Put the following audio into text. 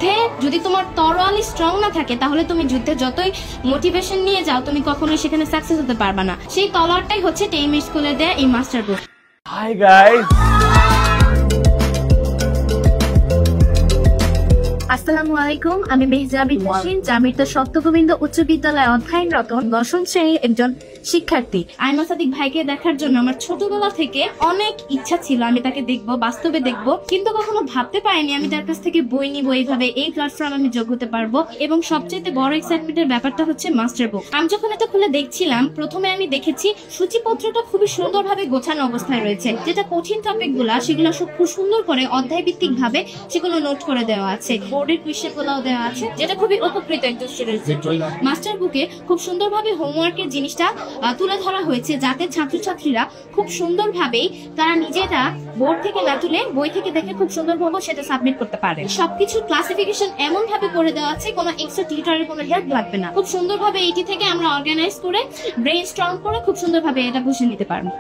যুদ্ধে যদি তোমার তরোয়ালি স্ট্রং না থাকে তাহলে তুমি যুদ্ধে যতই মোটিভেশন নিয়ে যাও তুমি কখনোই সেখানে সাকসেস হতে পারবে না। সেই তলোয়ারটাই হচ্ছে টেইমির স্কুলে দেয়া এই মাস্টার বুক। হাই গাইস, আসসালামু আলাইকুম। আমি মেহজাবিন হোসেন, জামিরতা সপ্তগোবিন্দ উচ্চ বিদ্যালয়ে অধ্যয়নরত দশম শ্রেণীর একজন শিক্ষার্থী। আইমান সাদিক ভাইকে দেখার জন্য আমার ছোটবেলা থেকে অনেক ইচ্ছা ছিল, আমি তাকে দেখবো, বাস্তবে দেখবো, কিন্তু কখনো ভাবতে পারিনি আমি তার কাছ থেকে বই নিব, এইভাবে এই প্ল্যাটফর্ম আমি যোগ হতে পারবো। এবং সবচেয়ে বড় এক্সাইটমেন্টের ব্যাপারটা হচ্ছে মাস্টার বুক। আমি যখন এটা খুলে দেখছিলাম, প্রথমে আমি দেখেছি সূচিপত্রটা খুবই সুন্দরভাবে গোছানো অবস্থায় রয়েছে, যেটা কঠিন টপিক গুলা সেগুলো খুব সুন্দর করে অধ্যায় ভিত্তিক ভাবে সেগুলো নোট করে দেওয়া আছে, বোর্ডের কুইজের গুলাও দেওয়া আছে, যেটা খুবই উপকৃত একটা স্টুডেন্ট। মাস্টার বুকে খুব সুন্দরভাবে হোমওয়ার্কের জিনিসটা তুলে ধরা হয়েছে, যাতে ছাত্রছাত্রীরা খুব সুন্দরভাবেই তারা নিজেরা বোর্ড থেকে না তুলে বই থেকে দেখে খুব সুন্দরভাবে সেটা সাবমিট করতে পারে। সবকিছু ক্লাসিফিকেশন এমন ভাবে করে দেওয়া আছে, কোনো এক্সট্রা টিউটরের কোনো হেল্প লাগবে না। খুব সুন্দরভাবে এইটি থেকে আমরা অর্গানাইজ করে ব্রেইনস্টর্ম করে খুব সুন্দরভাবে এটা বুঝে নিতে পারবো।